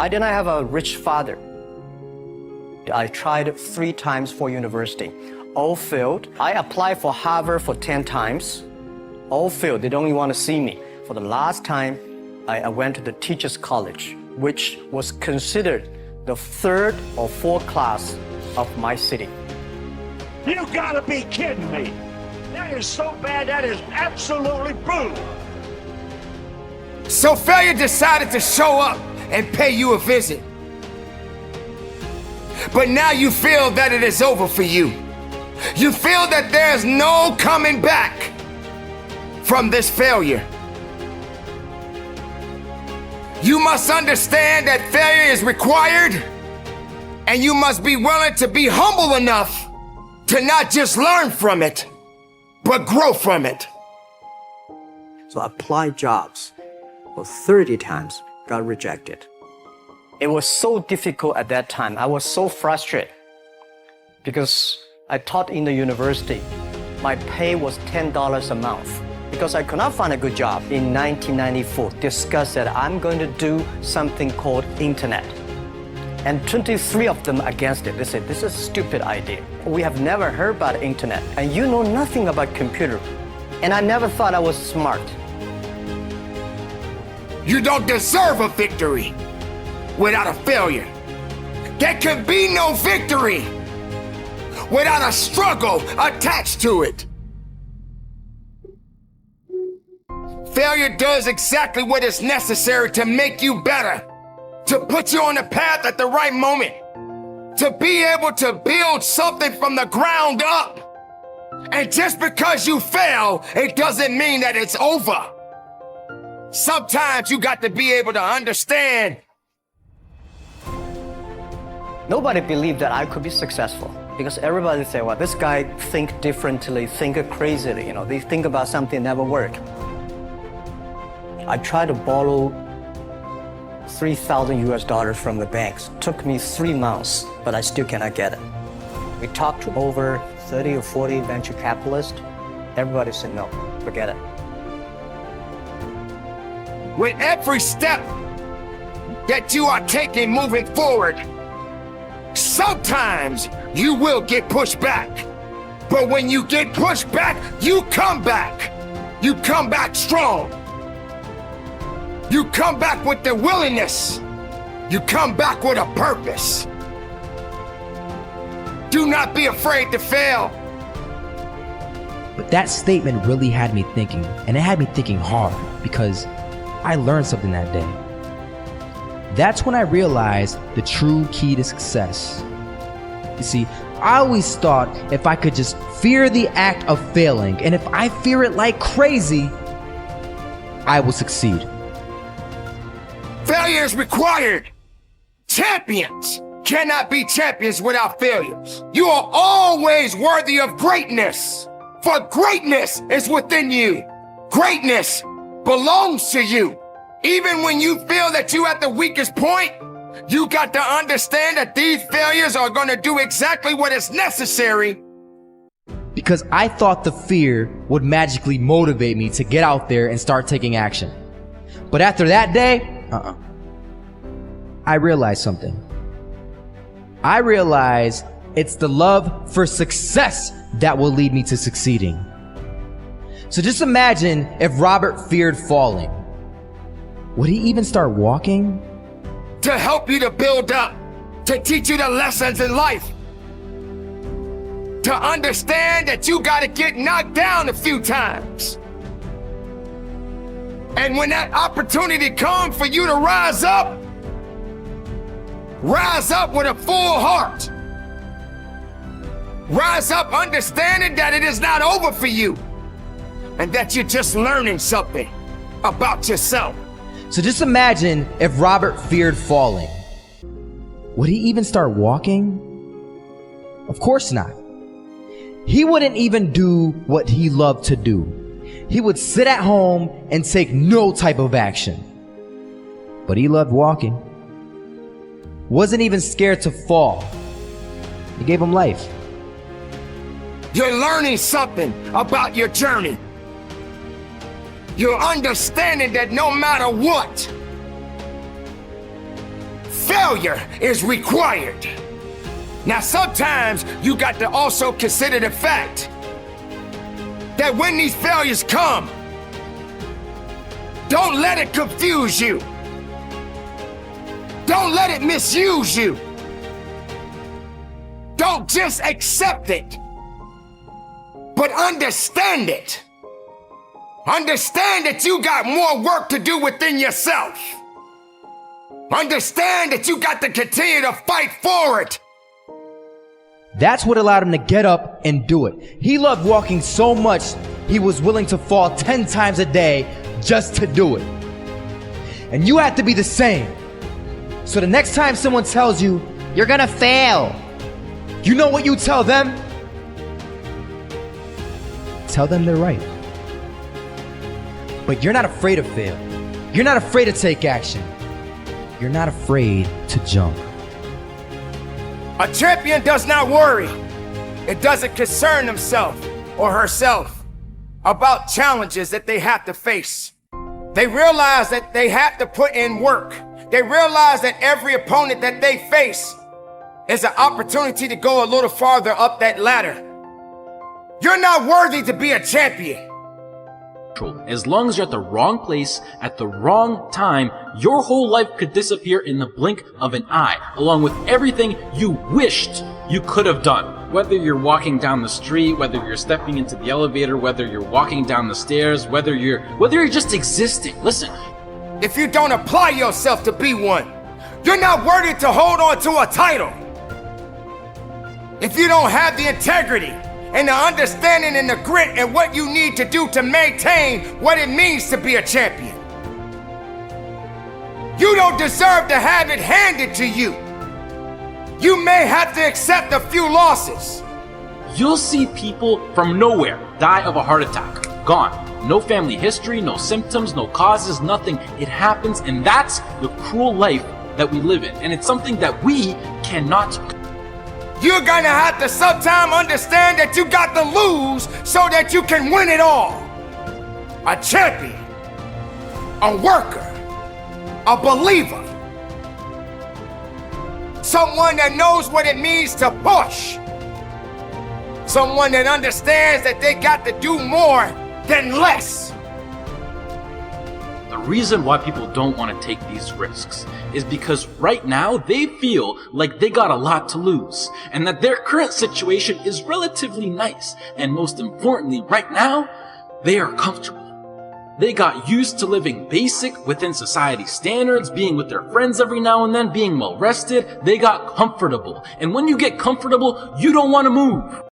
I did not have a rich father. I tried 3 times for university. All failed. I applied for Harvard for 10 times. All failed. They don't even want to see me. For the last time, I went to the teacher's college, which was considered the 3rd or 4th class of my city. You gotta be kidding me. That is so bad, that is absolutely brutal. So failure decided to show up and pay you a visit. But now you feel that it is over for you. You feel that there's no coming back from this failure. You must understand that failure is required, and you must be willing to be humble enough to not just learn from it, but grow from it. So I applied jobs for 30 times, got rejected. It was so difficult at that time. I was so frustrated because I taught in the university. My pay was $10 a month because I could not find a good job. In 1994, discussed that I'm going to do something called internet. And 23 of them against it. They said, this is a stupid idea. We have never heard about internet, and you know nothing about computer. And I never thought I was smart. You don't deserve a victory without a failure. There can be no victory without a struggle attached to it. Failure does exactly what is necessary to make you better, to put you on the path at the right moment, to be able to build something from the ground up. And just because you fail, it doesn't mean that it's over. Sometimes you got to be able to understand. Nobody believed that I could be successful because everybody said, well, this guy think differently, think crazily, you know, they think about something never work. I tried to borrow $3,000 from the banks. Took me 3 months, but I still cannot get it. We talked to over 30 or 40 venture capitalists. Everybody said, no, forget it. With every step that you are taking moving forward, sometimes you will get pushed back. But when you get pushed back, you come back. You come back strong. You come back with the willingness. You come back with a purpose. Do not be afraid to fail. But that statement really had me thinking, and it had me thinking hard because I learned something that day. That's when I realized the true key to success. You see, I always thought if I could just fear the act of failing, and if I fear it like crazy, I will succeed. Failure is required. Champions cannot be champions without failures. You are always worthy of greatness, for greatness is within you. Greatness belongs to you. Even when you feel that you're at the weakest point, you got to understand that these failures are going to do exactly what is necessary. Because I thought the fear would magically motivate me to get out there and start taking action. But after that day, I realized something. I realized it's the love for success that will lead me to succeeding. So just imagine if Robert feared falling. Would he even start walking? To help you to build up, to teach you the lessons in life, to understand that you got to get knocked down a few times. And when that opportunity comes for you to rise up with a full heart. Rise up understanding that it is not over for you and that you're just learning something about yourself. So just imagine if Robert feared falling. Would he even start walking? Of course not. He wouldn't even do what he loved to do. He would sit at home and take no type of action. But he loved walking. Wasn't even scared to fall. It gave him life. You're learning something about your journey. You're understanding that no matter what, failure is required. Now, sometimes you got to also consider the fact that when these failures come, don't let it confuse you. Don't let it misuse you. Don't just accept it, but understand it. Understand that you got more work to do within yourself. Understand that you got to continue to fight for it. That's what allowed him to get up and do it. He loved walking so much, he was willing to fall 10 times a day just to do it. And you have to be the same. So the next time someone tells you, you're gonna fail, you know what you tell them? Tell them they're right. But you're not afraid to fail. You're not afraid to take action. You're not afraid to jump. A champion does not worry. It doesn't concern himself or herself about challenges that they have to face. They realize that they have to put in work. They realize that every opponent that they face is an opportunity to go a little farther up that ladder. You're not worthy to be a champion. As long as you're at the wrong place, at the wrong time, your whole life could disappear in the blink of an eye, along with everything you wished you could have done. Whether you're walking down the street, whether you're stepping into the elevator, whether you're walking down the stairs, whether you're just existing. Listen. If you don't apply yourself to be one, you're not worthy to hold on to a title. If you don't have the integrity and the understanding and the grit and what you need to do to maintain what it means to be a champion, you don't deserve to have it handed to you. You may have to accept a few losses. You'll see people from nowhere die of a heart attack. Gone. No family history, no symptoms, no causes, nothing. It happens, and that's the cruel life that we live in. And it's something that we cannot. You're gonna have to sometime understand that you got to lose so that you can win it all. A champion, a worker, a believer, someone that knows what it means to push, someone that understands that they got to do more than less. The reason why people don't want to take these risks is because right now they feel like they got a lot to lose and that their current situation is relatively nice, and most importantly, right now, they are comfortable. They got used to living basic within society standards, being with their friends every now and then, being well rested. They got comfortable. And when you get comfortable, you don't want to move.